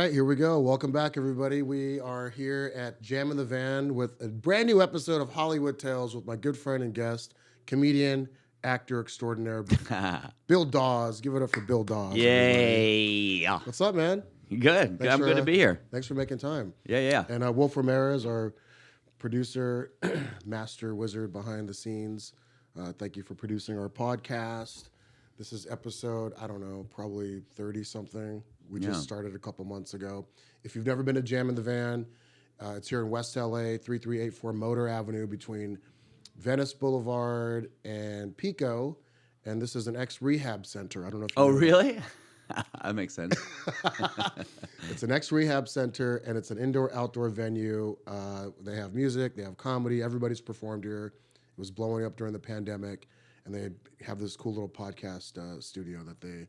right, here we go. Welcome back, everybody. We are here at Jam in the Van with a brand new episode of Hollywood Tales with my good friend and guest, comedian, actor extraordinaire, Bill Dawes. Give it up for Bill Dawes. Yay! Everybody. What's up, man? Good. I'm good to be here. Thanks for making time. Yeah. And Wolf Ramirez, our producer, master wizard behind the scenes. Thank you for producing our podcast. This is episode, I don't know, probably 30-something. We just started a couple months ago. If you've never been to Jam in the Van, it's here in West LA, 3384 Motor Avenue between Venice Boulevard and Pico. And this is an ex-rehab center. I don't know if you know really? That makes sense. It's an ex-rehab center, and it's an indoor-outdoor venue. They have music. They have comedy. Everybody's performed here. It was blowing up during the pandemic, and they have this cool little podcast studio that they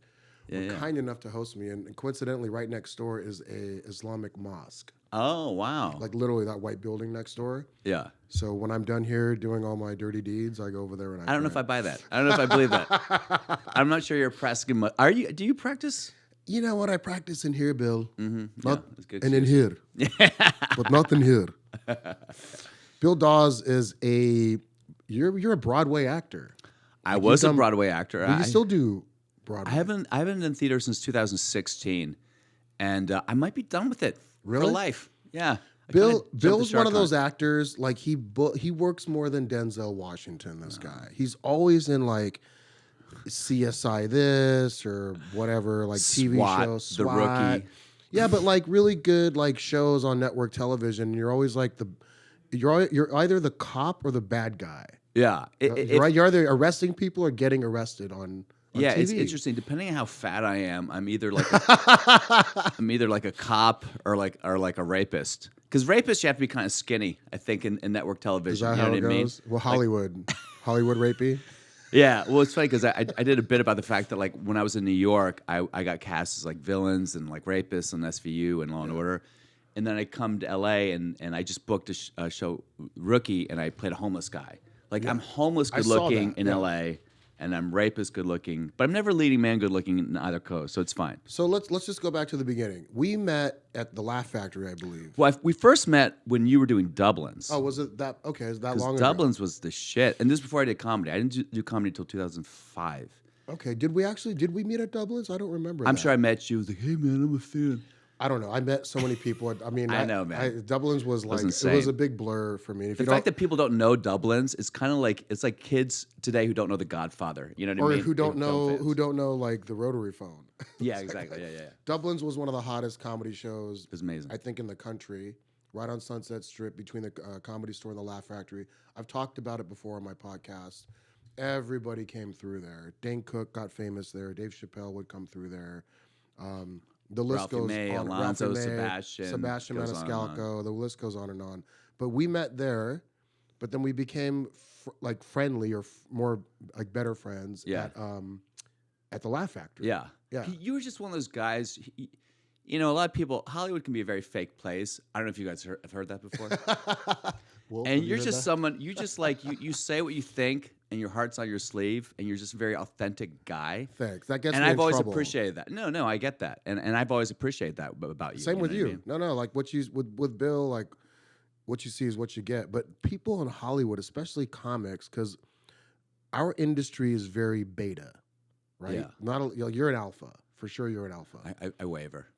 were kind enough to host me. And coincidentally, right next door is a Islamic mosque. Oh, wow. Like literally that white building next door. Yeah. So when I'm done here doing all my dirty deeds, I go over there and I don't know if I buy that. I don't know if I believe that. I'm not sure you're practicing much. Do you practice? You know what? I practice in here, Bill. Mm-hmm. Not that's good. And in here. But not in here. Bill Dawes is you're a Broadway actor. I was a Broadway actor. But you still do Broadway. I haven't done theater since 2016, and I might be done with it Really? for life. Yeah. Bill's one of those actors, like he works more than Denzel Washington, this guy. He's always in like CSI this or whatever, like TV shows. The Rookie. Yeah, but like really good like shows on network television. You're always like you're either the cop or the bad guy. Yeah. Right? You're either arresting people or getting arrested on yeah, TV. It's interesting. Depending on how fat I am, I'm either like a cop or like a rapist. Because rapists, you have to be kind of skinny, I think, in network television. Is that you know how what it I mean? goes? Well, Hollywood rapey. Yeah, well, it's funny because I did a bit about the fact that like when I was in New York, I got cast as like villains and like rapists on SVU and Law and Order, and then I come to LA and I just booked a show, Rookie, and I played a homeless guy. Like I'm homeless, good looking in LA. And I'm rapist good looking, but I'm never leading man good looking in either coast, so it's fine. So let's just go back to the beginning. We met at the Laugh Factory, I believe. Well, we first met when you were doing Dublins. Oh, was it that? Okay, is that long ago? Dublins was the shit, and this is before I did comedy. I didn't do comedy until 2005. Okay, did we meet at Dublin's? I don't remember. I'm sure I met you. I was like, hey man, I'm a fan. I don't know. I met so many people. I mean, I know, man. Dublin's was like it was a big blur for me. The fact that people don't know Dublin's is kind of like it's like kids today who don't know The Godfather. You know what I mean? Or who don't know like the rotary phone. Yeah, exactly. Yeah. Dublin's was one of the hottest comedy shows. It was amazing. I think in the country, right on Sunset Strip between the Comedy Store and the Laugh Factory. I've talked about it before on my podcast. Everybody came through there. Dane Cook got famous there. Dave Chappelle would come through there. The list Ralphie goes May, on. Alonzo, Ralphie May, Sebastian Maniscalco. The list goes on and on. But we met there, but then we became like friendly or more like better friends at the Laugh Factory. Yeah. Yeah. You were just one of those guys. You know, a lot of people. Hollywood can be a very fake place. I don't know if you guys have heard that before. Wolf, and you're just someone. You just like you say what you think, and your heart's on your sleeve, and you're just a very authentic guy. Thanks. That gets and me I've in always trouble. appreciated that. No, I get that, and I've always appreciated that about you. Same with know you. what I mean? No, like what you with Bill, like what you see is what you get. But people in Hollywood, especially comics, because our industry is very beta, right? Yeah. You're an alpha for sure. You're an alpha. I waver.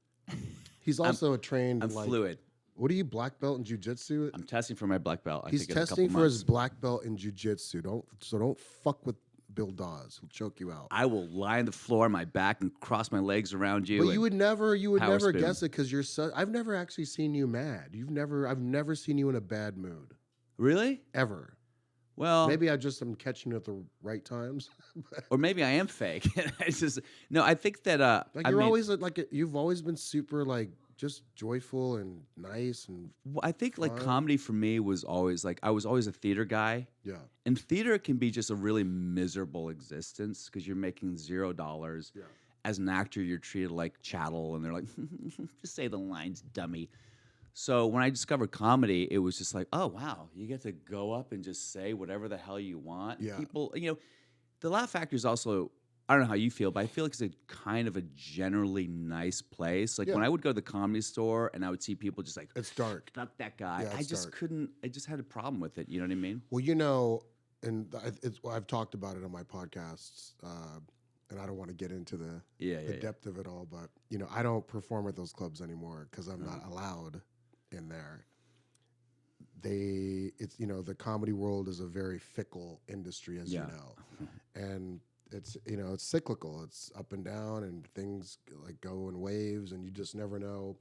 He's also a trained. I'm fluid. What are you, black belt in jiu-jitsu? I'm testing for my black belt. He's testing for his black belt in jiu-jitsu. Don't fuck with Bill Dawes. He'll choke you out. I will lie on the floor on my back and cross my legs around you. But you would never spoon. guess it because you're so. I've never actually seen you mad. I've never seen you in a bad mood. Really? Ever. Well, maybe I just am catching you at the right times. Or maybe I am fake. I think that always like you've always been super like just joyful and nice and. I think like comedy for me was always like I was always a theater guy. Yeah. And theater can be just a really miserable existence because you're making $0. Yeah. As an actor, you're treated like chattel, and they're like, just say the lines, dummy. So when I discovered comedy, it was just like, oh, wow, you get to go up and just say whatever the hell you want. Yeah. People, the Laugh Factory is also I don't know how you feel, but I feel like it's a kind of a generally nice place. Like Yeah. when I would go to the Comedy Store and I would see people just like, It's dark. fuck that guy. Yeah, I it's just dark. couldn't. I just had a problem with it. You know what I mean? Well, you know, and I've talked about it on my podcasts, and I don't want to get into the Yeah, yeah, depth of it all, but you know, I don't perform at those clubs anymore because I'm not allowed in there. It's you know, the comedy world is a very fickle industry, as you know, and it's you know, it's cyclical. It's up and down, and things like go in waves, and you just never know.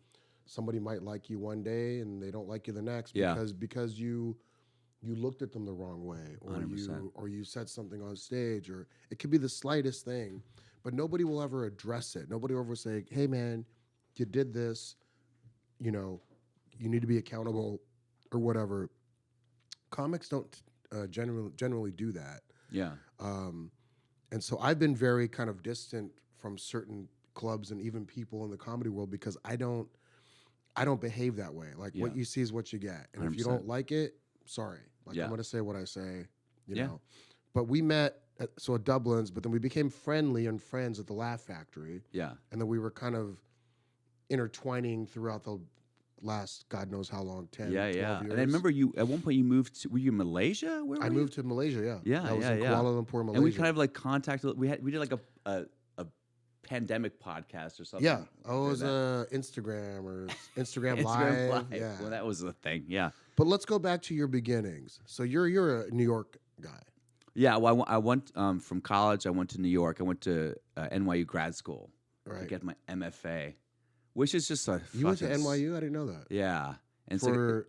Somebody might like you one day, and they don't like you the next Yeah. because you looked at them the wrong way, or 100%. you said something on stage, or it could be the slightest thing, but nobody will ever address it. Nobody will ever say, "Hey, man, you did this. You know, you need to be accountable," or whatever. Comics don't generally do that, Yeah. and so I've been very kind of distant from certain clubs and even people in the comedy world because I don't behave that way. Like what Yeah. you see is what you get, and if you 100%. don't like it, sorry. Like Yeah. I'm gonna say what I say, you Yeah. know. But we met at Dublin's, but then we became friendly and friends at the Laugh Factory, Yeah. and then we were kind of intertwining throughout the last God knows how long, 10, Yeah, 12 yeah. years. And I remember you at one point you moved to, were you in Malaysia? Where were I you? moved to Malaysia. Yeah, Yeah, I was yeah, in yeah. Kuala Lumpur, Malaysia. And we kind of like contacted. We did like a pandemic podcast or something. yeah. Oh, it was Or Instagram or Instagram, Instagram Live. Live. Yeah. Well, that was the thing. Yeah. But let's go back to your beginnings. So you're a New York guy. Yeah. Well, I went from college. I went to New York. I went to NYU grad school to Right. get my MFA, which is just a. You went to fucking NYU? I didn't know that. Yeah. And For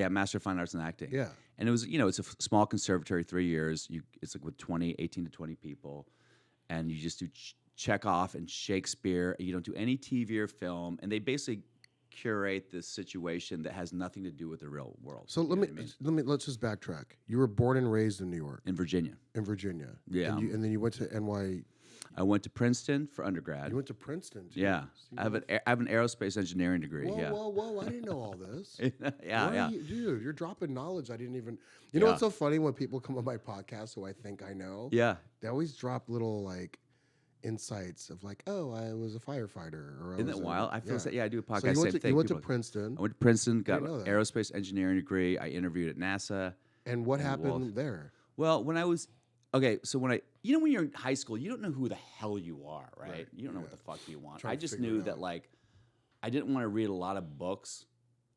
Master of Fine Arts and Acting. yeah. And it was, it's a small conservatory, 3 years. It's like with 18 to 20 people. And you just do Chekhov and Shakespeare. You don't do any TV or film. And they basically curate this situation that has nothing to do with the real world. So you know what I mean? let's just backtrack. You were born and raised in New York, In Virginia. in Virginia. Yeah. And then you went to NY. I went to Princeton for undergrad. You went to Princeton too. Yeah. See, I have an aerospace engineering degree. whoa, yeah. whoa! I didn't know all this. yeah, Why yeah. are dude, you're dropping knowledge I didn't even. You know Yeah. what's so funny when people come on my podcast who I think I know? Yeah. They always drop little like insights of like, oh, I was a firefighter, or Isn't that wild? I feel I do a podcast. So you same went to, thing. you went to People- Princeton, I went to Princeton, got didn't know an that. aerospace engineering degree. I interviewed at NASA. and what and happened Wolf. there? Well, when I was so when when you're in high school, you don't know who the hell you are, right? Right, You don't know yeah. what the fuck you want. Trying I to just figure knew it that out. like I didn't want to read a lot of books.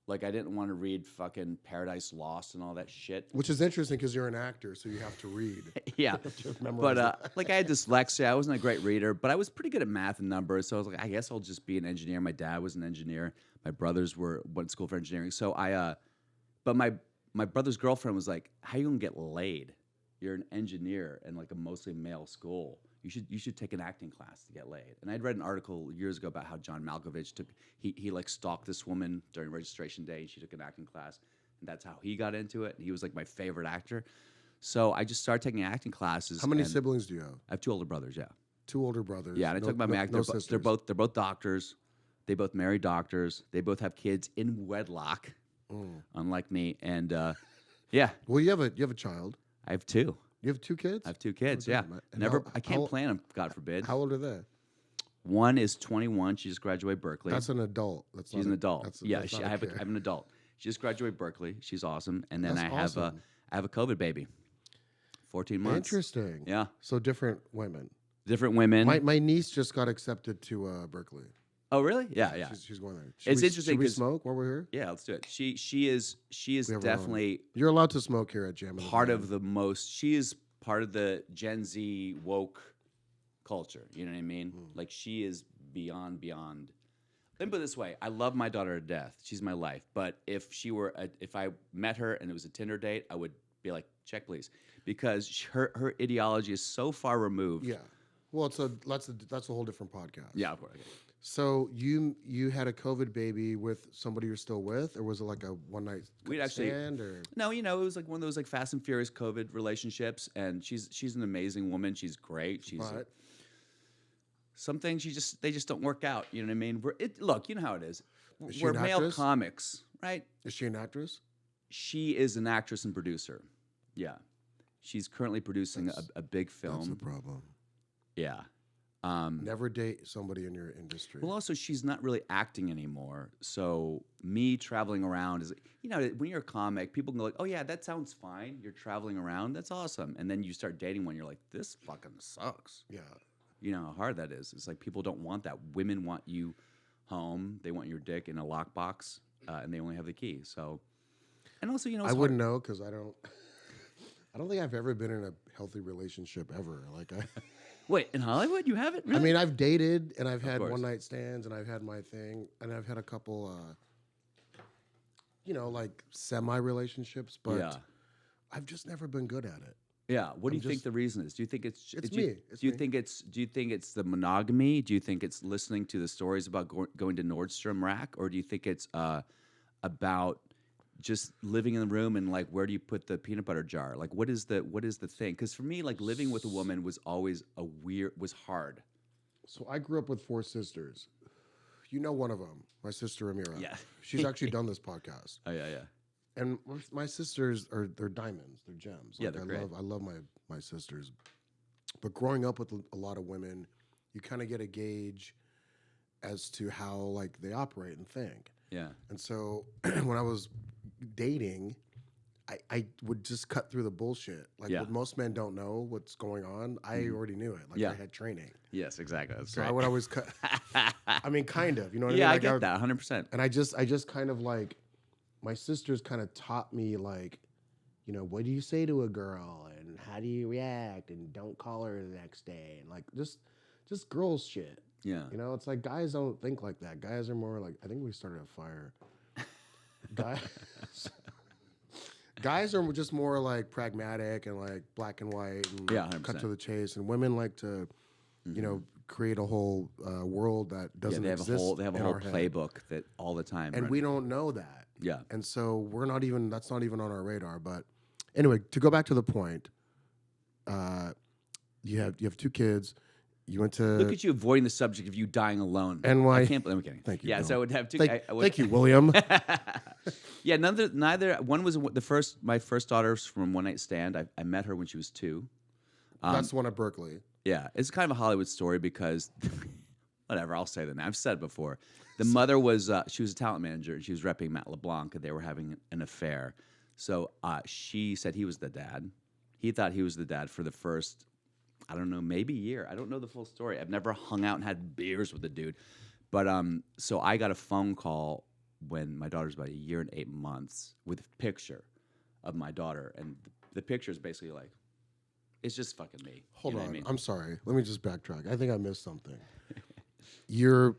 Like I didn't want to read fucking Paradise Lost and all that shit. Which is interesting because you're an actor, so you have to read. Yeah, memorize but like I had dyslexia. I wasn't a great reader, but I was pretty good at math and numbers. So I was like, I guess I'll just be an engineer. My dad was an engineer. My brothers went to school for engineering. So but my brother's girlfriend was like, "How you gonna get laid? You're an engineer in like a mostly male school. You should take an acting class to get laid." And I'd read an article years ago about how John Malkovich he like stalked this woman during registration day, and she took an acting class, and that's how he got into it. And he was like my favorite actor. So I just started taking acting classes. How many and siblings do you have? I have 2 older brothers. Yeah, 2 older brothers. yeah. And I took my acting. No they're sisters. both doctors. They both married doctors. They both have kids in wedlock, unlike me. And yeah, Well, you have a child. I have 2. You have 2 kids. I have 2 kids. Oh, Yeah, damn. And never. how- I can't how- plan them. God forbid. How old are they? One is 21. She just graduated Berkeley. That's an adult. That's She's not an adult. That's, Yeah, that's I not have a kid. I have an adult. She just graduated Berkeley. She's awesome. And then That's I have awesome. I have a COVID baby. 14 months. Interesting. Yeah, So different women. different women. My niece just got accepted to Berkeley. Oh, really? Yeah, yeah. She's going there. It's interesting Should we 'cause- smoke while we're here? Yeah, let's do it. She is We have our own. definitely You're allowed to smoke here at Jam. part of the most. She is part of the Gen Z woke culture. You know what I mean? Like she is beyond. Let me put it this way: I love my daughter to death. She's my life. But if if I met her and it was a Tinder date, I would be like, check please, because her ideology is so far removed. Yeah. Well, that's a whole different podcast. Yeah, of course. So you had a COVID baby with somebody you're still with, or was it like a one night We'd actually- stand? Or No, it was like one of those like Fast and Furious COVID relationships, and she's an amazing woman. She's great. She's but some things they just don't work out. You know what I mean? Look, you know how it is. Is she We're an male actress? comics, right? is she an actress? She is an actress and producer. Yeah, she's currently producing a big That's the film. problem. Yeah. Never date somebody in your industry. Well, also, she's not really acting anymore. So me traveling around is, when you're a comic, people can go like, oh, yeah, that sounds fine. You're traveling around. That's awesome. And then you start dating one. You're like, this fucking sucks. Yeah. You know how hard that is. It's like people don't want that. Women want you home. They want your dick in a lockbox, and they only have the key. So, and also, I wouldn't know because I don't think I've ever been in a healthy relationship ever. Like Wait, in Hollywood, you haven't? Really? I mean, I've dated and I've had course. one night stands and I've had my thing and I've had a couple, like semi relationships, but Yeah. I've just never been good at it. Yeah. What do you think the reason is? Do you think it's It's do you, me. It's do you me. think it's the monogamy? Do you think it's listening to the stories about going to Nordstrom Rack, or do you think it's about just living in the room and like where do you put the peanut butter jar? Like what is the thing? Because for me, like living with a woman was always was hard. So I grew up with 4 sisters. You know one of them, my sister Amira. Yeah. She's actually done this podcast. Oh yeah. And my sisters they're diamonds, they're gems. Yeah, Like, they're great. I love my sisters. But growing up with a lot of women, you kind of get a gauge as to how like they operate and think. Yeah. And so when I was dating, I would just cut through the bullshit. Like Yeah. what most men don't know what's going on, I already knew it. Like Yeah. I had training. Yes, exactly. That's So great. I would always cut. I mean, kind of. You know what Yeah, I I mean? get that 100%. And I just kind of like, my sisters kind of taught me like, what do you say to a girl and how do you react and don't call her the next day and like just girls shit. Yeah. It's like guys don't think like that. Guys are more like, I think we started a fire. Guys are just more like pragmatic and like black and white and Yeah, cut 100%. to the chase. And women like to, create a whole world that Yeah, doesn't they have exist. a in whole our head. playbook that all the time. And right? we don't know that. Yeah. And so that's not even on our radar. But anyway, to go back to the point, you have 2 kids. You went to Look at you avoiding the subject of you dying alone. And why- I can't believe I'm kidding. Thank you, Yeah, Bill. so I would have two. Thank, I would, thank you, William. Yeah, neither. One was my first daughter's from one night stand. I met her when she was 2. That's the one at Berkeley. Yeah, it's kind of a Hollywood story because, whatever, I'll say that now. I've said it before. The mother was, she was a talent manager, and she was repping Matt LeBlanc, and they were having an affair. So she said he was the dad. He thought he was the dad for the first, I don't know, maybe year. I don't know the full story. I've never hung out and had beers with the dude. But so I got a phone call when my daughter's about 1 year and 8 months with a picture of my daughter. And the picture is basically like, it's just fucking me. Hold You know on. what I mean? I'm sorry. Let me just backtrack. I think I missed something. You're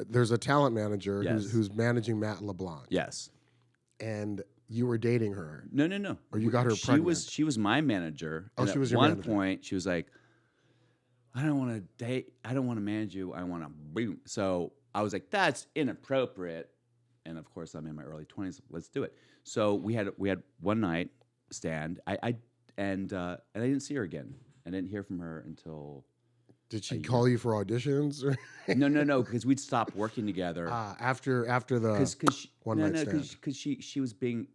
there's a talent manager Yes. who's managing Matt LeBlanc. Yes. And you were dating her. No. Or you got her She pregnant. she was my manager. Oh, and she at was your one manager. point, she was like, I don't want to date. I don't want to manage you. I want to boom. So I was like, that's inappropriate. And of course, I'm in my early 20s. Let's do it. So we had one night stand. I didn't see her again. I didn't hear from her until Did she call you for auditions? Or no, because we'd stopped working together. after the Because one night stand. because she was being,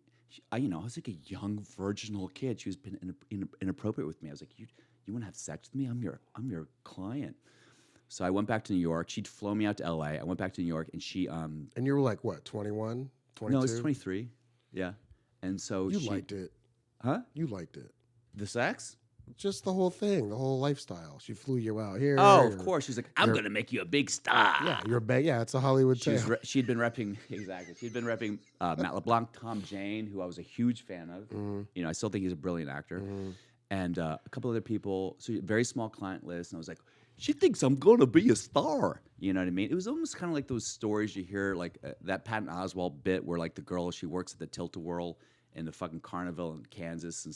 I was like a young virginal kid. She was being inappropriate with me. I was like, you want to have sex with me? I'm your client. So I went back to New York. She'd flown me out to LA. I went back to New York, and she And you were like, what, 21, 22? no, it's 23. Yeah, and so You she, liked it. huh? You liked it. The sex? Just the whole thing, the whole lifestyle. She flew you out here. Oh, of course. She's like, I'm you're- gonna make you a big star. Yeah, you're yeah, it's a Hollywood She tale. she'd been repping exactly. She'd been repping Matt LeBlanc, Tom Jane, who I was a huge fan of. Mm-hmm. I still think he's a brilliant actor, and a couple other people. So very small client list, and I was like, she thinks I'm gonna be a star. You know what I mean? It was almost kind of like those stories you hear, like that Patton Oswalt bit where like the girl she works at the Tilt-A-Whirl in the fucking carnival in Kansas, and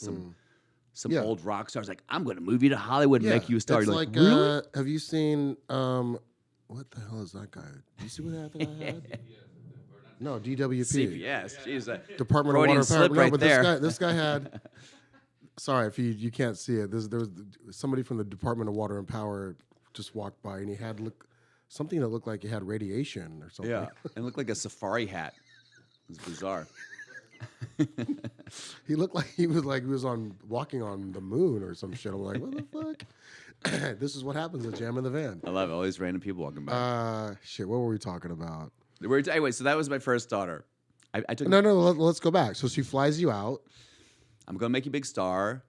some Yeah. old rock star's like, I'm gonna move you to Hollywood and Yeah, make you a star. it's You're like, really? have you seen what the hell is that guy? Do you see what that guy had? No, DWP. CPS. She's a Department of Freudian Water slip Power. No, right but there. this guy had. Sorry if you can't see it. There was somebody from the Department of Water and Power just walked by, and he had something that looked like he had radiation or something. Yeah, and looked like a safari hat. It was bizarre. He looked like he was on walking on the moon or some shit. I'm like, what the fuck? This is what happens at Jam in the Van. I love it. All these random people walking by. Shit. What were we talking about? Anyway, so that was my first daughter. I took. No. Let's go back. So she flies you out. I'm gonna make you a big star,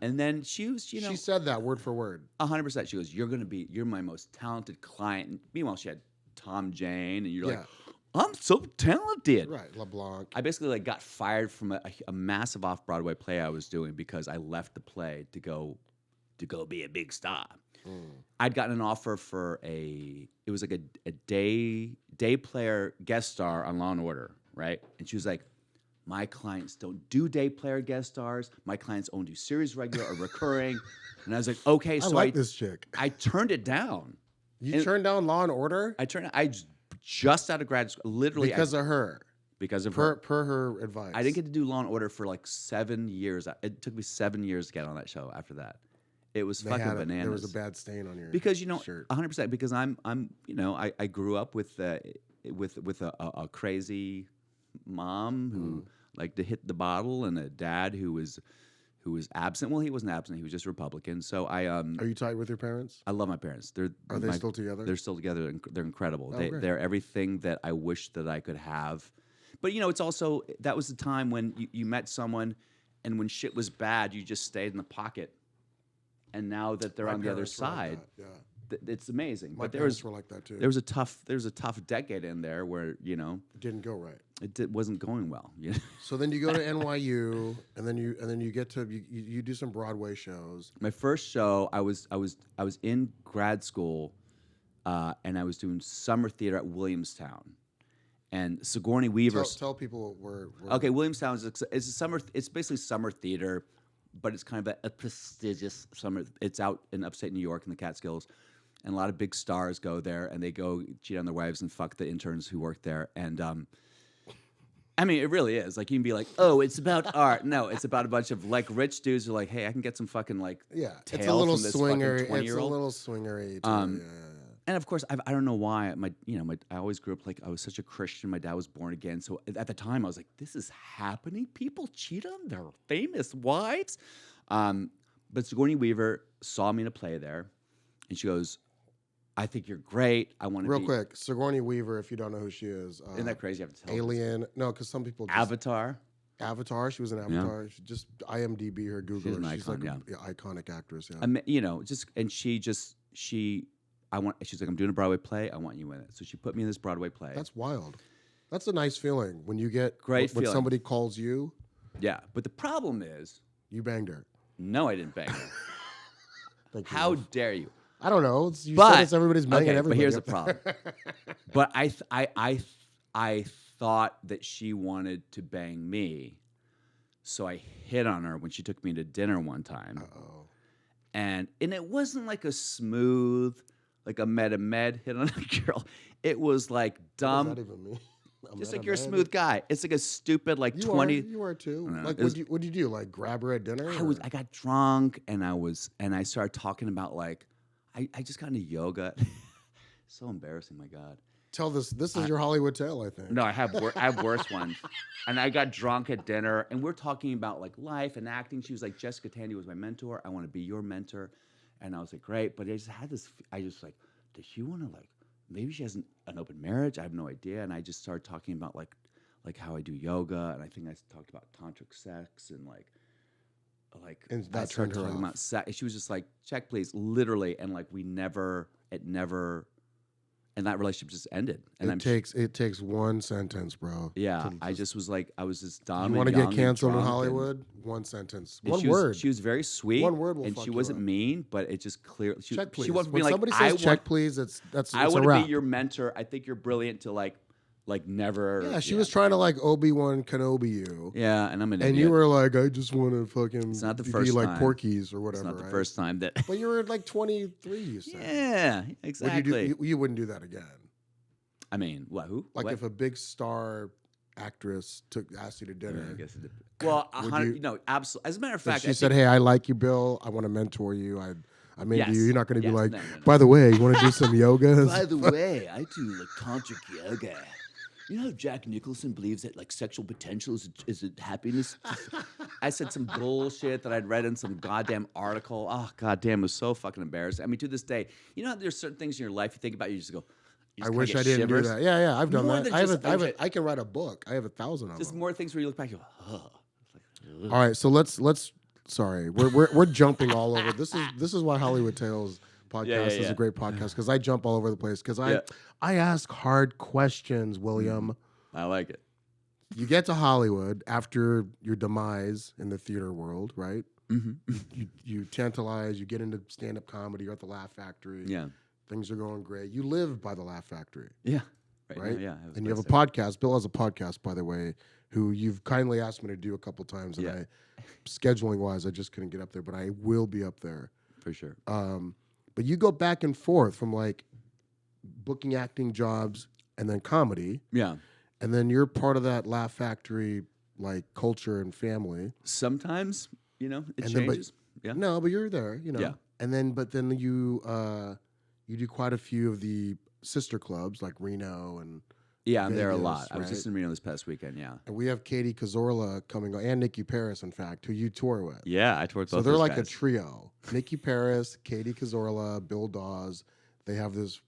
and then she was, She said that word for word. 100%. She goes, you're my most talented client. And meanwhile, she had Tom Jane, and you're like, I'm so talented. Right, LeBlanc. I basically like got fired from a massive off-Broadway play I was doing because I left the play to go be a big star. I'd gotten an offer for it was like a day player guest star on Law and Order, right? And she was like, my clients don't do day player guest stars. My clients only do series regular or recurring. And I was like, okay, so I like this chick. I turned it down. You turned down Law and Order? I just out of grad school, literally Because of her. Because of her. Per her advice. I didn't get to do Law and Order for like 7 years. It took me 7 years to get on that show after that. It was fucking bananas. There was a bad stain on your because shirt. 100%. Because I grew up with a crazy mom who liked to hit the bottle and a dad who was absent. Well, he wasn't absent. He was just Republican. So I Are you tight with your parents? I love my parents. Are they still together? They're still together. They're incredible. Great. They're everything that I wish that I could have. But it's also that was the time when you met someone, and when shit was bad, you just stayed in the pocket. And now that they're on the other side, it's amazing. My but parents were like that too. There was a tough decade in there where it didn't go right. It wasn't going well. So then you go to NYU, and then you get to you do some Broadway shows. My first show, I was in grad school, and I was doing summer theater at Williamstown, and Sigourney Weaver. Tell people where. Okay, Williamstown it's basically summer theater, but it's kind of a prestigious summer. It's out in upstate New York in the Catskills, and a lot of big stars go there, and they go cheat on their wives and fuck the interns who work there. And I mean, it really is. Like, you can be like, oh, it's about art. No, it's about a bunch of like rich dudes who are like, hey, I can get some fucking like tail it's a little from this swinger. fucking 20-year-old. It's a little swingery. Too. And of course, I don't know why I always grew up like I was such a Christian. My dad was born again, so at the time I was like, "This is happening. People cheat on their famous wives." But Sigourney Weaver saw me in a play there, and she goes, "I think you're great. I want to." Real quick, Sigourney Weaver. If you don't know who she is, isn't that crazy? I have to tell Alien. No, because some people. Avatar. Avatar. She was an Avatar. She just IMDb her, Google She's her. an She's icon, like an iconic actress. Yeah. She's like, I'm doing a Broadway play. I want you in it. So she put me in this Broadway play. That's wild. That's a nice feeling when you get Great when feeling. somebody calls you. Yeah, but the problem is, you banged her. no, I didn't bang her. Thank you, How love. dare you? I don't know. You said it's everybody's banging okay, everybody. But here's the up problem. But I thought that she wanted to bang me, so I hit on her when she took me to dinner one time. Uh-oh. And it wasn't like a smooth, like a med hit on a girl. It was like dumb. What does that even mean? Just like you're a smooth guy. It's like a stupid like 20. You are too. No, Like what'd you do? Like grab her at dinner? I got drunk and I started talking about like I just got into yoga. So embarrassing, my God. Tell this. This is your Hollywood tale, I think. No, I have worse ones. And I got drunk at dinner, and we're talking about like life and acting. She was like, Jessica Tandy was my mentor. I want to be your mentor. And I was like, great. But I just had this. I just like, does she want to like? Maybe she has an open marriage. I have no idea. And I just started talking about like how I do yoga, and I think I talked about tantric sex and like. And I that started turned her talking off. about sex. She was just like, check, please, literally, and like it never. And that relationship just ended. And It takes one sentence, bro. Yeah, I just was like, I was just dumb. You want to get canceled in and Hollywood? One sentence. and One she was- word. She was very sweet. One word will and fuck she you wasn't up. mean, but it just clear. Check, please. She wasn't When being like, somebody I says check, want, please, that's I it's a want to wrap. be your mentor. I think you're brilliant to like never. Yeah, she was trying to like Obi-Wan Kenobi you. Yeah, and I'm an And idiot. you were like, I just want to fucking It's not the be first like time. Porky's or whatever. It's not the right? first time that. But you were like 23, you said. Yeah, Would exactly. you wouldn't do that again. I mean, what? Who? Like what? if a big star actress asked you to Yeah, dinner. I guess it did. Well, Would you- absolutely. As a matter of and fact, she I said, think- "Hey, I like you, Bill. I want to mentor you. I'm into Yes. you. You're not going to be Yes. like, No. by the way, you want to do some yoga?" By the way, I do like tantric yoga. you know how Jack Nicholson believes that like sexual potential is a happiness? I said some bullshit that I'd read in some goddamn article. Oh, goddamn, it was so fucking embarrassing. I mean, to this day, you know how there's certain things in your life you think about, you just go, you I just kinda wish get I didn't shivers. do that. Yeah, yeah, I've done More that. than I have just, I can write a book. I have 1,000 of just them. more things where you look back, you go, oh. All right, so let's. Sorry, we're jumping all over. This is why Hollywood Tales podcast Yeah, yeah, is yeah. a great podcast because I jump all over the place because Yeah. I ask hard questions, William. I like it. You get to Hollywood after your demise in the theater world, right? You tantalize. You get into stand-up comedy. You're at the Laugh Factory. Yeah. Things are going great. You live by the Laugh Factory. Yeah. Right? Now, yeah. I was And you have a about podcast. Bill has a podcast, by the way, who you've kindly asked me to do a couple times. And Yeah. scheduling wise, I just couldn't get up there, but I will be up there. for sure. But you go back and forth from like booking acting jobs and then comedy. Yeah. And then you're part of that Laugh Factory like culture and family. Sometimes, it And then, but- changes. Yeah. No, but you're there, Yeah. And then you do quite a few of the sister clubs like Reno and Yeah, I'm there a Vegas, lot. I was just right? in Reno this past weekend. Yeah. And we have Katie Cazorla coming on, and Nikki Paris, in fact, who you tour with. Yeah, I toured both So they're those like guys. a trio. Nikki Paris, Katie Cazorla, Bill Dawes. They have this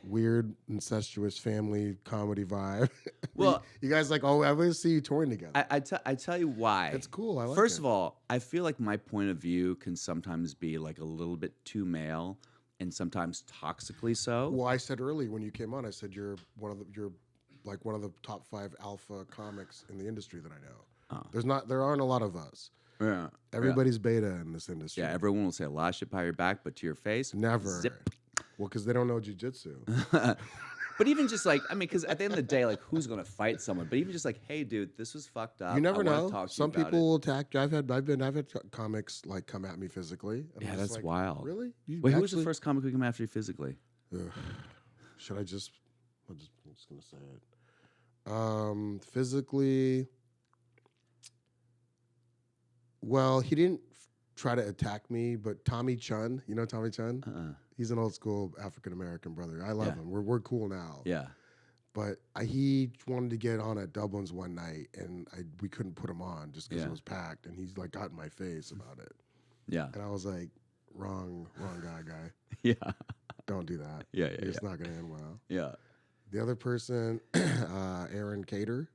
weird, incestuous family comedy vibe. Well- you guys like, I want to see you touring together. I tell you why. It's cool. I like First it. of all, I feel like my point of view can sometimes be like a little bit too male and sometimes toxically so. Well, I said earlier when you came on, I said you're like one of the top 5 alpha comics in the industry that I know. There aren't a lot of us. Yeah. Everybody's beta in this industry. Yeah, everyone will say a lot of shit behind your back, but to your face, Never. zip. Well, because they don't know jujitsu. But even just like, because at the end of the day, like, who's gonna fight someone? But even just like, hey, dude, this was fucked up. You never I wanna know. Talk to Some you about people it. will attack. I've had comics like come at me physically. And Yeah, I'm just that's like, wild. Really? You Wait, who was the actually- first comic who came after you physically? Should I just? I'm just gonna say it. Physically. Well, he didn't try to attack me, but Tommy Chun, you know Tommy Chun? He's an old school African American brother. I love Yeah. him. We're cool now. Yeah. But he wanted to get on at Dublin's one night, and we couldn't put him on just because Yeah. it was packed. And he's like got in my face about it, Yeah. and I was like, wrong guy. Yeah. Don't do that. Yeah, It's not gonna end well. Yeah. The other person, Aaron Cater.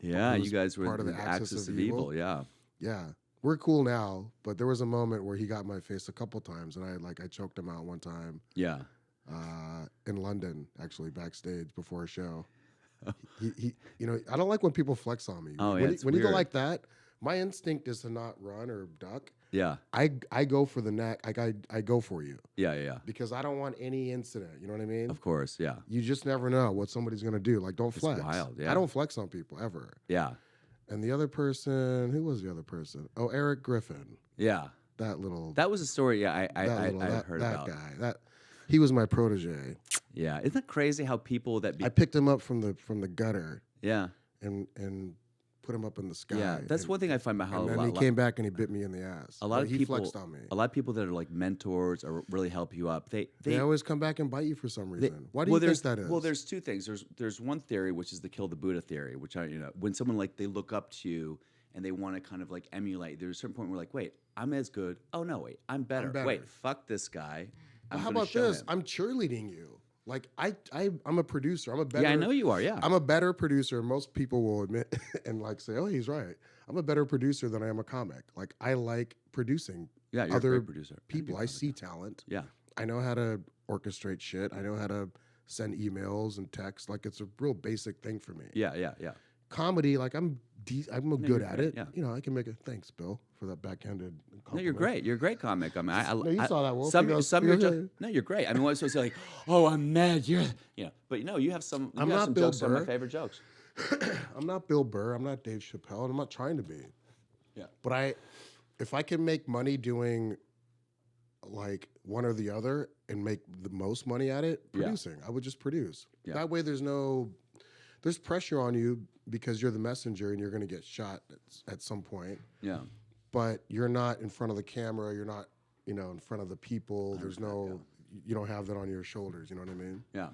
Yeah, Who you was guys were part of the the Axis of Evil. Yeah. Yeah, we're cool now, but there was a moment where he got in my face a couple times, and I choked him out one time Yeah. in London, actually backstage before a show. he I don't like when people flex on me. Oh, when yeah, you- it's when you go weird. like that, my instinct is to not run or duck. Yeah. I go for the neck. I go for you Yeah. Yeah. because I don't want any incident. You know what I mean? Of course. Yeah. You just never know what somebody's gonna do. Like, don't flex. wild, yeah. I don't flex on people ever. Yeah. And the other person, who was the other person? Oh, Eric Griffin. Yeah. That little. That was a story. Yeah. I that heard that about. guy. He was my protege. Yeah. Isn't that crazy how people that I picked him up from the gutter yeah. and put him up in the sky. Yeah. That's and, one thing I find about how And a then lot, he came back and he bit me in the ass. a lot of he people flexed on me. A lot of people that are like mentors or really help you up. They always come back and bite you for some reason. Why do well, you think there's- that is? Well, there's two things. There's one theory which is the kill the Buddha theory, which when someone like they look up to you and they want to kind of like emulate. There's a certain point where like, wait, I'm as good. Oh no, wait, I'm better. better. Wait, fuck this guy. I'm How gonna about show this? him. I'm cheerleading you. Like I'm a producer. I'm a better. Yeah, I know you are. Yeah. I'm a better producer. Most people will admit and like say, "Oh, he's right." I'm a better producer than I am a comic. Like I like producing Yeah, you're other a great producer. people. I see talent. Yeah. I know how to orchestrate shit. I know how to send emails and text. Like it's a real basic thing for me. Yeah. Yeah. Yeah. Comedy, like I'm good you're at great, it. yeah. I can make it. Thanks, Bill, for that backhanded compliment. No, you're great. You're a great comic. I mean, No, you saw that, Wolf. Some, He goes, some he of your goes, jokes. No, you're great. I mean, what's supposed to say like, oh, I'm mad. But you have some. You I'm have not some Bill jokes that are my Burr. favorite jokes. I'm not Bill Burr. I'm not Dave Chappelle. And I'm not trying to be. Yeah. But if I can make money doing like one or the other and make the most money at it, Yeah. producing, I would just produce. Yeah. That way there's pressure on you because you're the messenger and you're going to get shot at some point. Yeah. But you're not in front of the camera. You're not, in front of the people. There's no, you don't have that on your shoulders. You know what I mean? Yeah.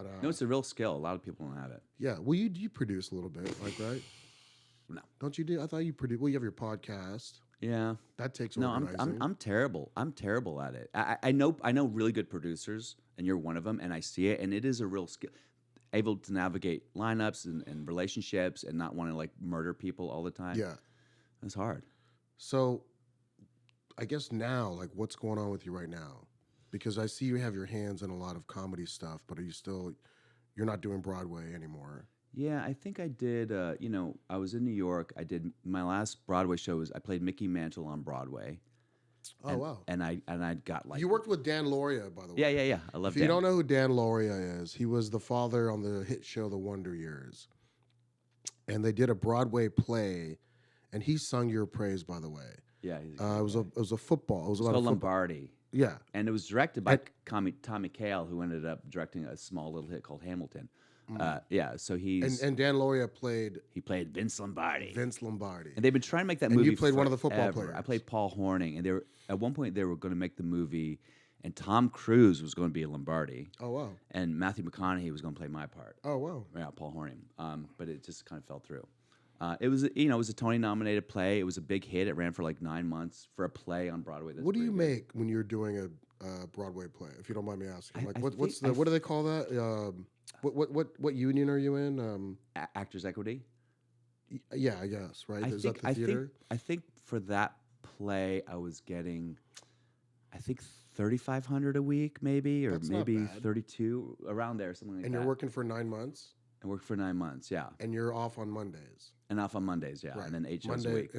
But No, it's a real skill. A lot of people don't have it. yeah, well, you produce a little bit, like, right? No. Don't you do? I thought you produce. Well, you have your podcast. Yeah. That takes No, organizing. I'm terrible. I'm terrible at it. I know really good producers, and you're one of them, and I see it, and it is a real skill. Able to navigate lineups and relationships and not want to like murder people all the time. Yeah. It's hard. So, I guess now, like, what's going on with you right now? Because I see you have your hands in a lot of comedy stuff, but you're not doing Broadway anymore. Yeah, I think I did. I was in New York. I did my last Broadway show. I played Mickey Mantle on Broadway. Oh, and, wow. And I got like You worked with Dan Lauria, by the way. Yeah. I love If you Dan. don't know who Dan Lauria is, he was the father on the hit show The Wonder Years. And they did a Broadway play, and he sung your praise, by the way. Yeah, he's It was a football. It was it's about called a football. Lombardi. Yeah. And it was directed by Tommy Kail, who ended up directing a small little hit called Hamilton. So And Dan Lauria played he played Vince Lombardi. Vince Lombardi. And they've been trying to make that And movie. you played one of the football forever. players. I played Paul Horning, and at one point they were going to make the movie, and Tom Cruise was going to be a Lombardi, Oh, wow. and Matthew McConaughey was going to play my part. Oh, wow. Yeah, Paul Horning. But it just kind of fell through. It was a Tony nominated play. It was a big hit. It ran for like 9 months for a play on Broadway. That's What do you pretty good. make when you're doing a Broadway play, if you don't mind me asking? Like, I what think- do they call that? What union are you in? Actors Equity? Yeah, I guess, right? Is that the theater? I think for that play I was getting, I think 3,500 a week, maybe, or That's not maybe bad. 32 around there, something like And that. you're working for 9 months, I worked for 9 months, yeah, and you're off on Mondays. and off on Mondays, yeah, Right. and then 8 shows a Monday, week.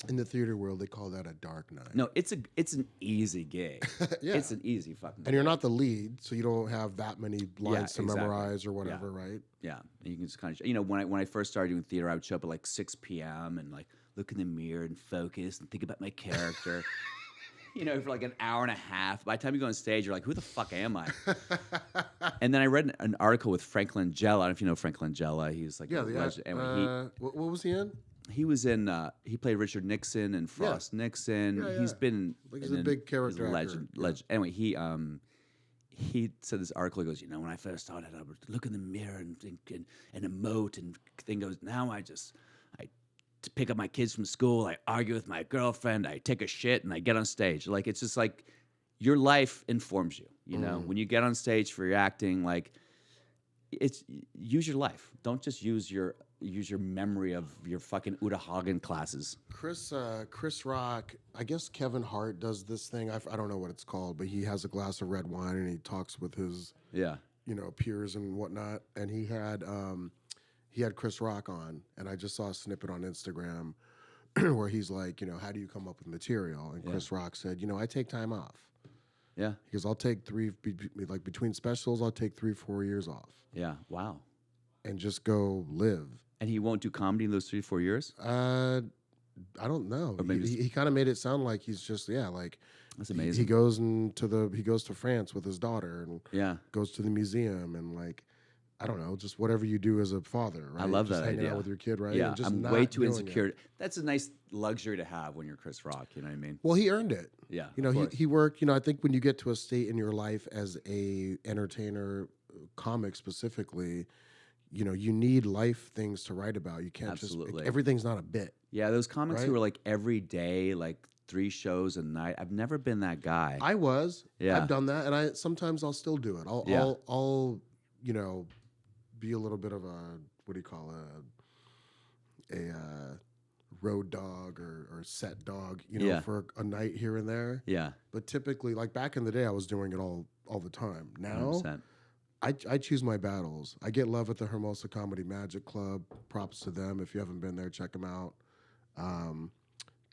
in the theater world, they call that a dark night. No, it's an easy gig. Yeah. It's an easy fucking. And you're not the lead, so you don't have that many lines to exactly. memorize or whatever, right? Yeah, and you can just kind of, when I first started doing theater, I would show up at like 6 p.m. and like look in the mirror and focus and think about my character. For like an hour and a half. By the time you go on stage, you're like, who the fuck am I? And then I read an article with Frank Langella. I don't know if you know Frank Langella. He's like Yeah, a legend. Anyway, what was he in? he was in. He played Richard Nixon and Frost Nixon. Yeah, He's yeah. been. Like, he's a big character actor. Legend. Yeah. Legend. Anyway, he said this article. He goes, when I first started, I would look in the mirror and think and emote, and thing goes. Now I to pick up my kids from school, I argue with my girlfriend, I take a shit, and I get on stage. Like, it's just like your life informs you. When you get on stage for your acting, like, use your life. Don't just use your memory of your fucking Uta Hagen classes. Chris Rock, I guess Kevin Hart does this thing. I don't know what it's called, but he has a glass of red wine and he talks with his Yeah. peers and whatnot. And he had Chris Rock on, and I just saw a snippet on Instagram where he's like, how do you come up with material? And Chris Rock said, I take time off. Yeah. Because I'll take between specials, I'll take 3-4 years off Yeah. Wow. and just go live. And he won't do comedy in those 3-4 years? I don't know. Or maybe He kind of made it sound like he's just like That's he amazing. goes to France with his daughter and Yeah. goes to the museum and like I don't know, just whatever you do as a father, right? I love just that hanging idea. out with your kid, right? Yeah, And just I'm not way too doing insecure. it. That's a nice luxury to have when you're Chris Rock. You know what I mean? Well, he earned it. Yeah. He worked. I think when you get to a state in your life as a entertainer, comic specifically, you need life things to write about. You can't Absolutely. just everything's not a bit. Yeah, those comics who Right? are like every day, like 3 shows a night. I've never been that guy. I was. Yeah. I've done that, and sometimes I'll still do it. I'll be a little bit of a what do you call a road dog or set dog, Yeah. for a night here and there. Yeah. But typically, like back in the day, I was doing it all the time. Now 100%. I choose my battles. I get love at the Hermosa Comedy Magic Club. Props to them. If you haven't been there, check them out.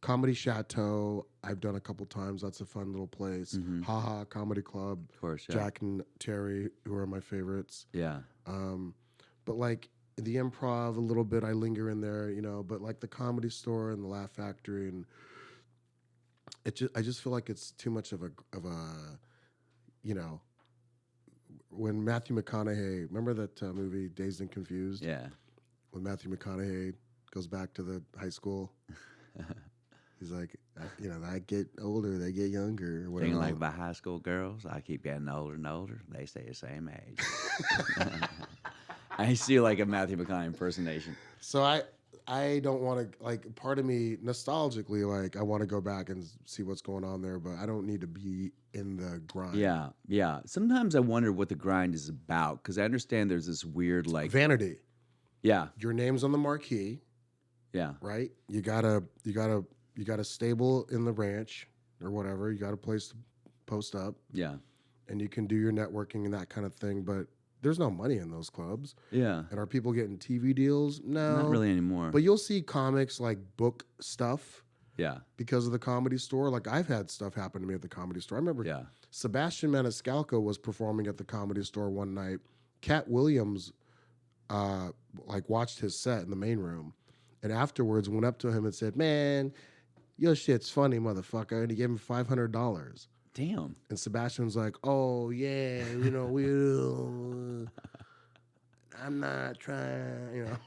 Comedy Chateau, I've done a couple times. That's a fun little place. Haha Comedy Club. Of course, yeah. Jack and Terry, who are my favorites. Yeah. But like the Improv, a little bit, I linger in there, But like the Comedy Store and the Laugh Factory, and I just feel like it's too much of a when Matthew McConaughey, remember that movie Dazed and Confused? Yeah. When Matthew McConaughey goes back to the high school He's like, I get older, they get younger, or whatever. Being like by high school girls, I keep getting older and older. They stay the same age. I see like a Matthew McConaughey impersonation. So I don't want to, like, part of me nostalgically, like, I want to go back and see what's going on there, but I don't need to be in the grind. Yeah, yeah. Sometimes I wonder what the grind is about because I understand there's this weird like Vanity. yeah, Your name's on the marquee, yeah, right? You got a stable in the ranch or whatever. You got a place to post up, yeah, and you can do your networking and that kind of thing. But there's no money in those clubs. yeah. And are people getting TV deals? No, Not really anymore. But you'll see comics like book stuff yeah, because of the Comedy Store. Like, I've had stuff happen to me at the Comedy Store. I remember yeah. Sebastian Maniscalco was performing at the Comedy Store one night. Cat Williams like watched his set in the main room, and afterwards went up to him and said, "Man, your shit's funny, motherfucker," and he gave him $500. Damn. And Sebastian's like, "Oh yeah, I'm not trying,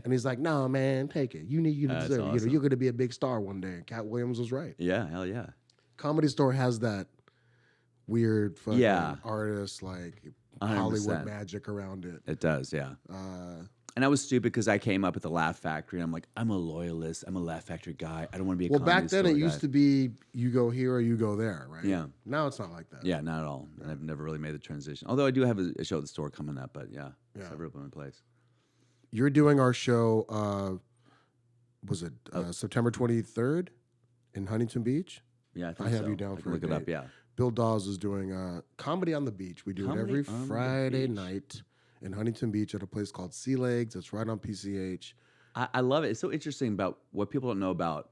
And he's like, "No, man, take it. You That's deserve it. awesome. You're gonna be a big star one day." And Cat Williams was right. Yeah, hell yeah. Comedy Store has that weird fucking Yeah. artist, like 100%. Hollywood magic around it. It does, yeah. Uh, And I was stupid because I came up at the Laugh Factory, and I'm like, I'm a loyalist. I'm a Laugh Factory guy. I don't want to be a well, Comedy back then Store it guy. used to be you go here or you go there, right? Yeah. Now it's not like that. Yeah, not at all. And I've never really made the transition. Although I do have a show at the store coming up, but yeah, Yeah. it's never been in place. You're doing our show. Was it September 23rd in Huntington Beach? Yeah, I think I have so. you down I for can a look it up. date. Yeah, Bill Dawes is doing Comedy on the Beach. We do it Comedy every on the Friday Beach. night in Huntington Beach at a place called Sea Legs. It's right on PCH. I love it. It's so interesting about what people don't know about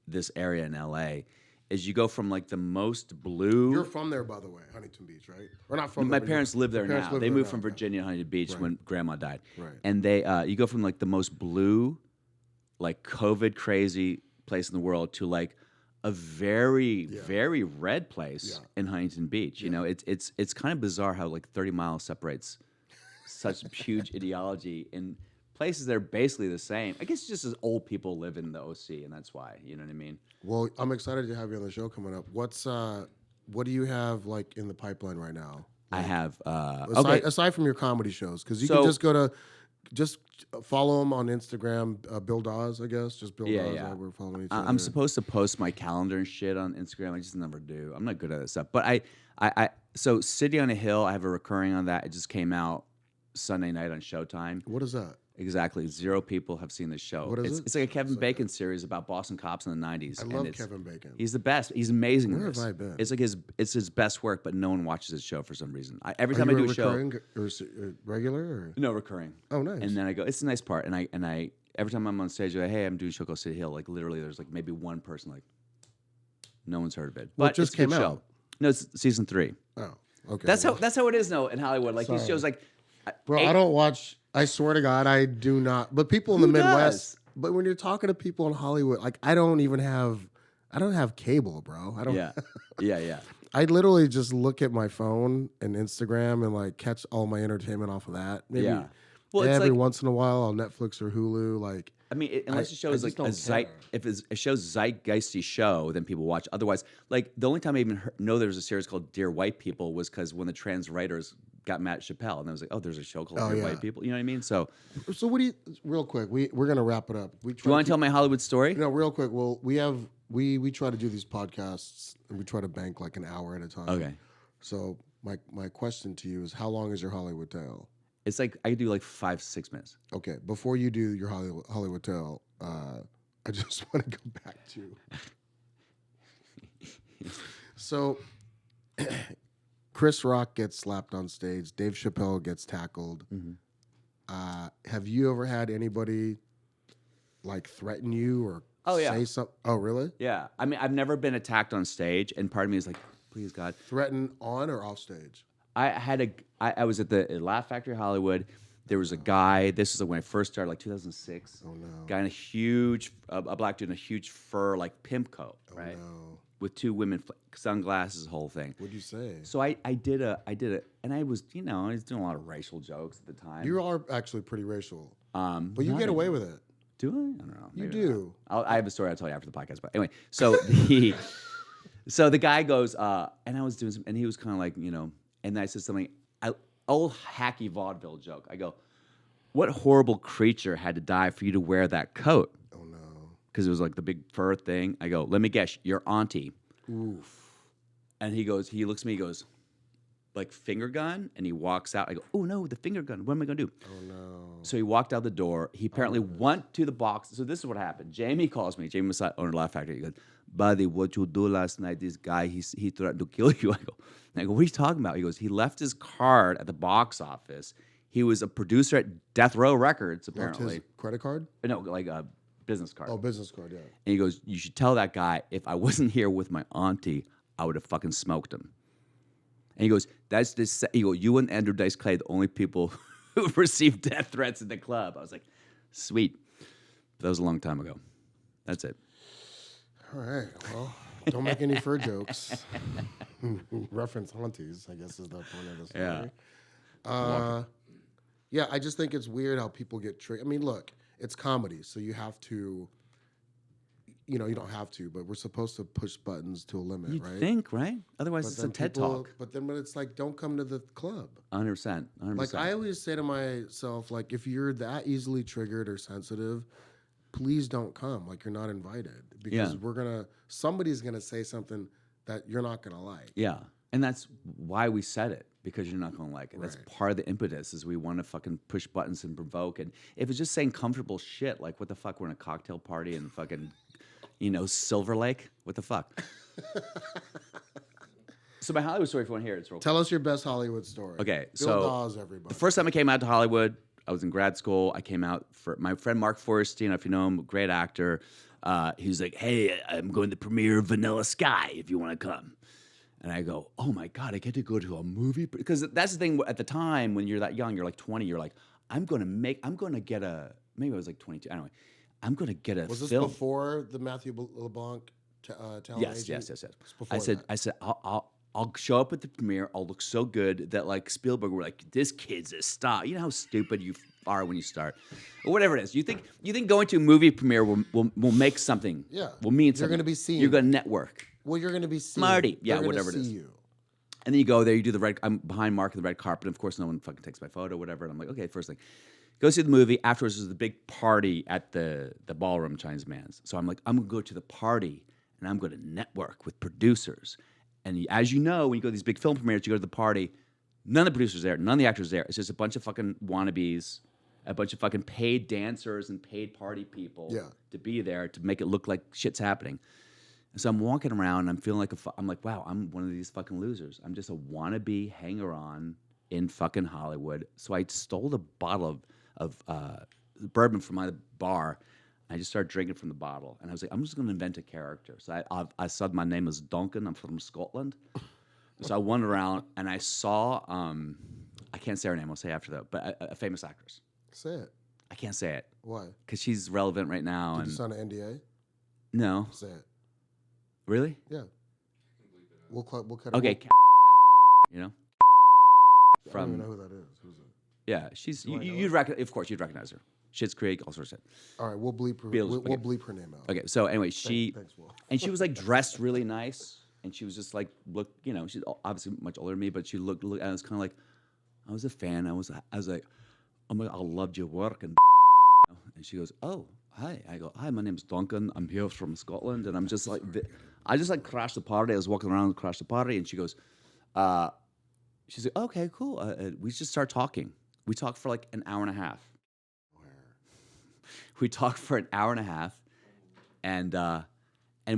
this area in LA. Is you go from like the most blue. You're from there, by the way, Huntington Beach, right? Or not from My there, but parents live there your parents now. live They there moved now, from okay. Virginia to Huntington Beach Right. when Grandma died. Right. And they, you go from like the most blue, like COVID crazy place in the world to like a very very red place in Huntington Beach. You know, it's kind of bizarre how like 30 miles separates such huge ideology in places that are basically the same. I guess it's just as old people live in the OC, and that's why. You know what I mean? Well, I'm excited to have you on the show coming up. What do you have like in the pipeline right now? I have Aside from your comedy shows, because you can just follow him on Instagram, Bill Dawes, I guess. Just Bill Dawes. Yeah. We're following each other. I'm supposed to post my calendar and shit on Instagram. I just never do. I'm not good at that stuff. But so City on a Hill, I have a recurring on that. It just came out Sunday night on Showtime. What is that? Exactly. 0 people have seen the show. What is it? It's like a Kevin Bacon series about Boston cops in the 90s. I love Kevin Bacon. He's the best. He's amazing. Where in this. have I been? It's like it's his best work, but no one watches his show for some reason. Every Are time I you do a a show, recurring or regular? Or? no recurring. Oh, nice. And then I go, it's a nice part. And I every time I'm on stage, I go, hey, I'm doing a show called City Hill. Like literally, there's like maybe one person like, no one's heard of it. Well, But it just it's a good came show. out. No, it's season 3. Oh, okay. That's how it is now in Hollywood. Like these Sorry. shows, like Bro, I don't watch. I swear to God, I do not. But people in the Who Midwest. does? But when you're talking to people in Hollywood, like I don't have cable, bro. I don't. yeah. I literally just look at my phone and Instagram and like catch all my entertainment off of that. Maybe Yeah. Well, it's every like, once in a while on Netflix or Hulu. Like I mean, unless the show I is just like don't care. if it's a show's zeitgeisty show, then people watch. Otherwise, like the only time I even know there was a series called Dear White People was because when the trans writers got mad at Chappelle, and I was like, oh, there's a show called Dear yeah. White People. You know what I mean? So, what do you? Real quick, we're gonna wrap it up. do you want to tell my Hollywood story? No, real quick. Well, we try to do these podcasts and we try to bank like an hour at a time. Okay. So my question to you is, how long is your Hollywood tale? It's like I do like 5-6 minutes. Okay, before you do your Hollywood tale, I just want to go back to. So, Chris Rock gets slapped on stage. Dave Chappelle gets tackled. Mm-hmm. Have you ever had anybody like threaten you or say something? Oh, really? Yeah. I mean, I've never been attacked on stage, and part of me is like, please God. Threaten on or off stage? I was at the Laugh Factory Hollywood. There was a guy. This is when I first started, like 2006. Oh no! Guy in a black dude in a huge fur like pimp coat, right? No. With 2 women, sunglasses, whole thing. What'd you say? So I did it, and I was I was doing a lot of racial jokes at the time. You are actually pretty racial, but you not get away anymore. with it. Do I? I don't know. You Maybe do. not. I have a story I'll tell you after the podcast. But anyway, so the guy goes, and I was doing some, and he was kind of like, and I said something, old hacky vaudeville joke. I go, what horrible creature had to die for you to wear that coat? Oh no. Because it was like the big fur thing. I go, let me guess, your auntie. Oof. And he looks at me, he goes, like finger gun, and he walks out. I go, oh no, the finger gun. What am I gonna do? Oh no. So he walked out the door. He apparently went to the box. So this is what happened. Jamie calls me. Jamie Masai, owner of Laugh Factory. He goes, buddy, what you do last night? This guy, he threatened to kill you. I go, what are you talking about? He goes, he left his card at the box office. He was a producer at Death Row Records, apparently. Left his credit card? No, like a business card. Oh, business card, yeah. And he goes, you should tell that guy if I wasn't here with my auntie, I would have fucking smoked him. And he goes, that's this. He goes, you and Andrew Dice Clay, the only people who received death threats at the club. I was like, sweet. That was a long time ago. That's it. All right. Well, don't make any fur jokes. Reference aunties, I guess, is the point of the story. Yeah. Yeah, I just think it's weird how people get tricked. I mean, look, it's comedy, so you have to, you don't have to, but we're supposed to push buttons to a limit, You'd right? think, right? Otherwise, But it's a then TED people- Talk. But then when it's like, don't come to the club. 100%. 100%. Like, I always say to myself, like, if you're that easily triggered or sensitive, please don't come. Like, you're not invited. Because somebody's going to say something that you're not going to like. Yeah. And that's why we said it, because you're not going to like it. That's Right. part of the impetus is we want to fucking push buttons and provoke. And if it's just saying comfortable shit, like what the fuck, we're in a cocktail party and fucking, Silver Lake? What the fuck? So my Hollywood story, if you want to hear it, it's real Tell us your best Hollywood story. Okay, Bill so Dawes, everybody. the first time I came out to Hollywood, I was in grad school. I came out for my friend Mark Forrestine, if you know him, great actor. He was like, hey, I'm going to the premiere of Vanilla Sky if you want to come. And I go, oh my God, I get to go to a movie? Because that's the thing at the time when you're that young, you're like 20, you're like, maybe I was like 22, anyway. I'm going to get a Was this film. before the Matthew LeBlanc talent Yes. agent? It's before I said, I'll show up at the premiere. I'll look so good that like Spielberg were like, this kid's a star. You know how stupid you are when you start, or whatever it is. You think going to a movie premiere will make something? Yeah. Will mean You're something. gonna be seen. You're gonna network. Well, you're going to be seen. Smarty. They're Yeah, gonna whatever it see is. You. And then you go there. You do the red. I'm behind Mark on the red carpet. And of course, no one fucking takes my photo, whatever. And I'm like, okay, first thing. Go see the movie. Afterwards, there's the big party at the ballroom, Chinese Man's. So I'm like, I'm going to go to the party, and I'm going to network with producers. And as you know, when you go to these big film premieres, you go to the party, none of the producers there, none of the actors there. It's just a bunch of fucking wannabes, a bunch of fucking paid dancers and paid party people to be there to make it look like shit's happening. And so I'm walking around, and I'm feeling like I'm like, wow, I'm one of these fucking losers. I'm just a wannabe hanger-on in fucking Hollywood. So I stole a bottle of bourbon from my bar. I just started drinking from the bottle, and I was like, I'm just going to invent a character. So I said my name is Duncan. I'm from Scotland. So I went around, and I saw, I can't say her name. I'll say after that, but a famous actress. Say it. I can't say it. Why? Because she's relevant right now. Did and you sign an NDA? No. Say it. Really? Yeah. We'll cut Okay. it. You know? I don't even know who that is. Who's it? Yeah, she's you'd recognize. Of course, you'd recognize her. Schitt's Creek, all sorts of shit. All right, we'll bleep her. Beatles, We'll okay. bleep her name out. Okay, so anyway, Thanks, Will. and she was like dressed really nice, and she was just like she's obviously much older than me, but she looked and I was kind of like, I was a fan. I was like, oh my God, I loved your work, and she goes, oh hi. I go, hi, my name's Duncan. I'm here from Scotland, and I'm just like, I just like crashed the party. I was walking around and crashed the party, and she goes, she's like, okay, cool. We just start talking. We talked for like an hour and a half. We talked for an hour and a half, and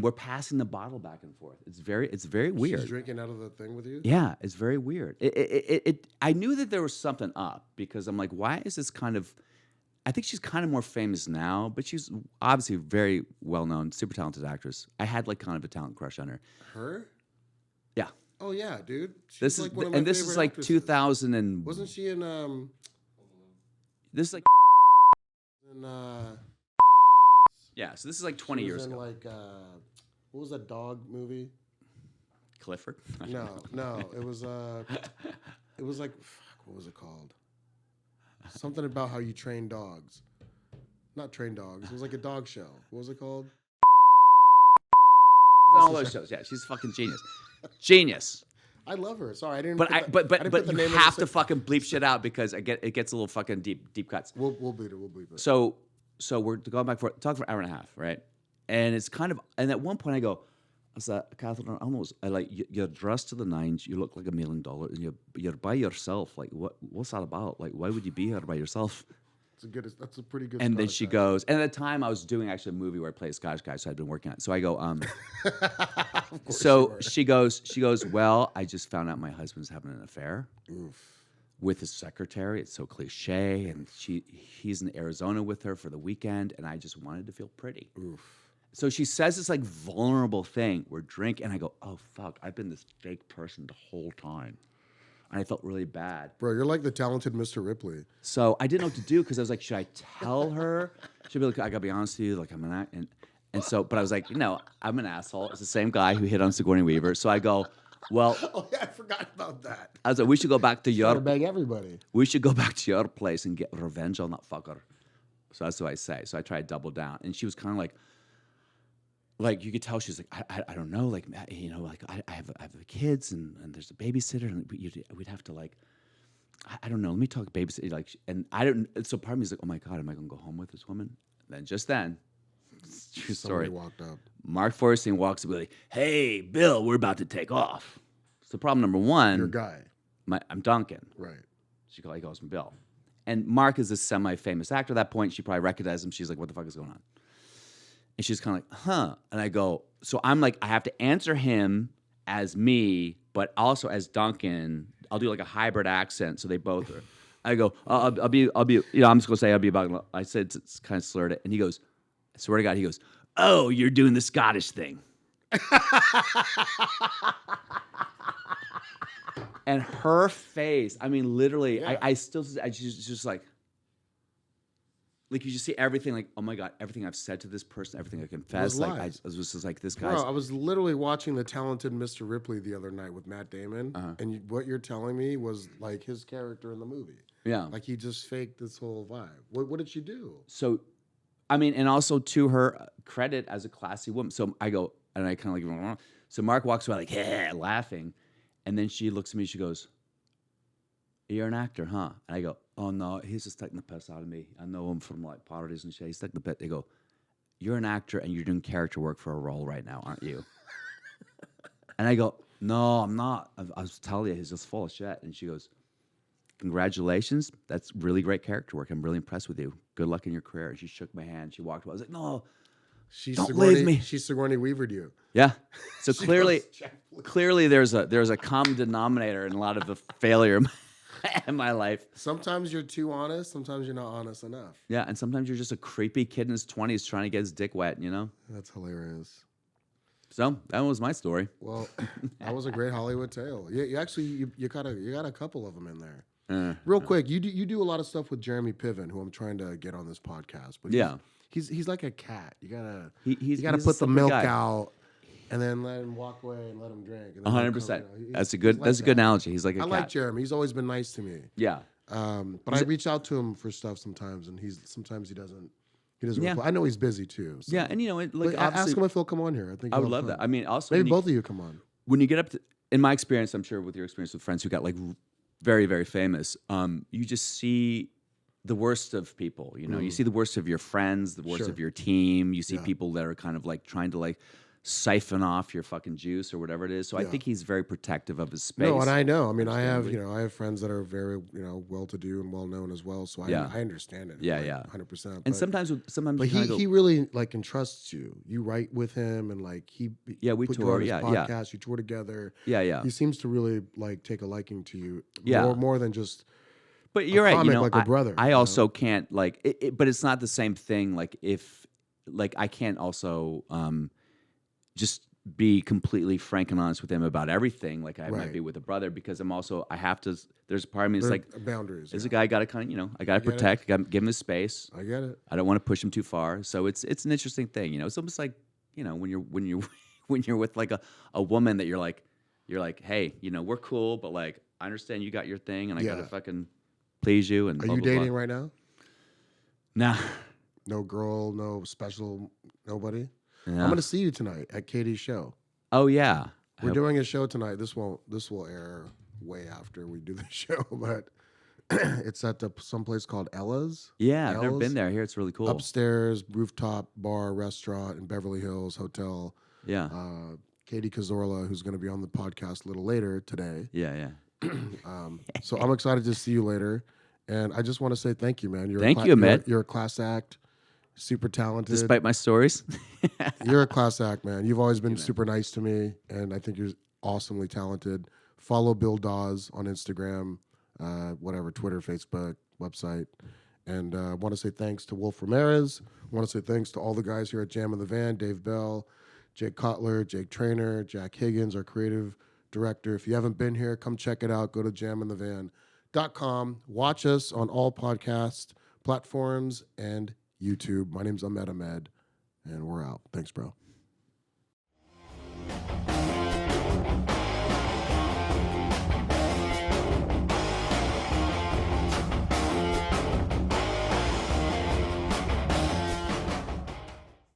we're passing the bottle back and forth. It's very weird. She's drinking out of the thing with you? Yeah, it's very weird. I knew that there was something up because I'm like, why is this kind of? I think she's kind of more famous now, but she's obviously very well known, super talented actress. I had like kind of a talent crush on her. Her? Yeah. Oh yeah, dude. She's This like is one of my this is favorite like actresses. 2000 and Wasn't she in this is like in yeah. So this is like 20 she was years in ago. like what was that dog movie? Clifford. No, it was like fuck, what was it called? Something about how you train dogs. Not Train Dogs. It was like a dog show. What was it called? All those shows. Yeah, she's a fucking genius. Genius. I love her. Sorry, I didn't. But put the you name have of to fucking bleep shit out because it gets a little fucking deep cuts. We'll bleep it. We'll bleep it. So we're going back talk for an hour and a half, right? And it's kind of, and at one point I go, I said, Catherine, I like you're dressed to the nines. You look like $1 million, and you're by yourself. Like what's that about? Like why would you be here by yourself? That's a pretty good. And then start, she guys. goes, and at the time I was doing actually a movie where I played a Scottish guy, so I'd been working on it. So I go, Of course so you were. she goes, well, I just found out my husband's having an affair Oof. with his secretary. It's so cliche, and he's in Arizona with her for the weekend, and I just wanted to feel pretty. Oof. So she says this like vulnerable thing. We're drinking, and I go, oh fuck, I've been this fake person the whole time. And I felt really bad. Bro, you're like the talented Mr. Ripley. So I didn't know what to do because I was like, should I tell her? She'd be like, I gotta be honest with you, like I'm an act, and so, but I was like, I'm an asshole. It's the same guy who hit on Sigourney Weaver. So I go, well, Oh yeah, I forgot about that. I was like, we should go back to Gotta your, beg everybody. we should go back to your place and get revenge on that fucker. So that's what I say. So I tried to double down, and she was kind of like you could tell she's like, I don't know, like like I have kids and there's a babysitter and we'd have to like, I don't know, let me talk babysitter like, and I don't. So part of me is like, oh my god, am I gonna go home with this woman? And then, true story. Somebody walked up. Mark Forresting walks up and like, hey Bill, we're about to take off. So problem number one, Your guy. I'm Duncan. Right. He calls me Bill. And Mark is a semi-famous actor at that point. She probably recognized him. She's like, what the fuck is going on? And she's kind of like, huh. And I go, so I'm like, I have to answer him as me, but also as Duncan. I'll do like a hybrid accent. So they both are. I go, I'll be, I'm just going to say I'll be about, I said, it's kind of slurred it. And he goes, I swear to God, he goes, oh, you're doing the Scottish thing. And her face, I mean, literally, Yeah. she's just like you just see everything, like, oh my God, everything I've said to this person, everything I confessed, like, lies. I was just like, this guy's. Bro, I was literally watching The Talented Mr. Ripley the other night with Matt Damon, and what you're telling me was like his character in the movie. Yeah. Like he just faked this whole vibe. What did she do? So, I mean, and also to her credit as a classy woman. So I go, and I kind of like, so Mark walks by like, yeah, laughing. And then she looks at me, she goes, you're an actor, huh? And I go, oh no, he's just taking the piss out of me. I know him from like parodies and shit. He's taking the piss. They go, you're an actor and you're doing character work for a role right now, aren't you? And I go, no, I'm not. I was telling you, he's just full of shit. And she goes, congratulations. That's really great character work. I'm really impressed with you. Good luck in your career. And she shook my hand. She walked away. I was like, no, don't leave me. She Sigourney Weavered you. Yeah. So She clearly, was Jack Blue. clearly there's a common denominator in a lot of the failure in my life. Sometimes you're too honest. Sometimes you're not honest enough. Yeah, and sometimes you're just a creepy kid in his 20s trying to get his dick wet, That's hilarious. So that was my story. Well, that was a great Hollywood tale. You actually got a couple of them in there. Real quick, you do a lot of stuff with Jeremy Piven, who I'm trying to get on this podcast. But Yeah. he's like a cat. You gotta He's put a the slippery milk guy. out, and then let him walk away and let him drink. And then let him 100%. come, he's That's a like good that. analogy. He's like a I cat. like Jeremy. He's always been nice to me. Yeah. But I reach out to him for stuff sometimes, and sometimes he doesn't. He doesn't Yeah. reply. I know he's busy too. So. Yeah, and But ask obviously, him if he'll come on here. I think I he'll would have love fun. that. I mean, also Maybe both of you come on. when you get up to, in my experience, I'm sure with your experience with friends who got like very, very famous, you just see the worst of people. You see the worst of your friends, the worst Sure. of your team. You see Yeah. people that are kind of like trying to like siphon off your fucking juice or whatever it is. So I Yeah. think he's very protective of his space. No, and I know. I mean, I have Understandably. I have friends that are very well-to-do and well-known as well. So Yeah. I understand it. Yeah, like, yeah. 100%. And sometimes but you kinda go, he really like entrusts you. You write with him, and like he Yeah, we put you tour, on his yeah, yeah. podcast. You tour together. yeah. He seems to really like take a liking to you. Yeah. more than just. But you're right. comic like a brother, I you know? also can't like it, but it's not the same thing. Like if like I can't also just be completely frank and honest with him about everything like I might Right. be with a brother because I have to. There's a part of me that's There like are boundaries. as yeah. a guy, I gotta kind of I gotta get it. protect, gotta give him his space. I get it. I don't want to push him too far. So it's an interesting thing. It's almost like when you're when you're with like a woman that you're like hey we're cool, but like I understand you got your thing and I gotta Yeah. fucking please you and Are blah, you blah, blah. dating right now? Nah, No girl, no special, nobody. I'm Yeah. gonna see you tonight at Katie's show. Oh yeah. I We're hope- doing a show tonight. This will air way after we do the show, but it's at some place called Ella's. yeah. I've never Ella's? been there. Here it's really cool. Upstairs, rooftop bar, restaurant in Beverly Hills Hotel. Yeah. Katie Cazorla, who's going to be on the podcast a little later today. Yeah. So I'm excited to see you later. And I just want to say thank you, man. Thank you, Ahmed. You're a class act, super talented. Despite my stories. You're a class act, man. You've always been super nice to me, and I think you're awesomely talented. Follow Bill Dawes on Instagram, Twitter, Facebook, website. And I want to say thanks to Wolf Ramirez. I want to say thanks to all the guys here at Jam in the Van, Dave Bell, Jake Kotler, Jake Trainer, Jack Higgins, our creative director. If you haven't been here, come check it out. Go to jaminthevan.com. Watch us on all podcast platforms and YouTube. My name's Ahmed Ahmed, and we're out. Thanks, bro.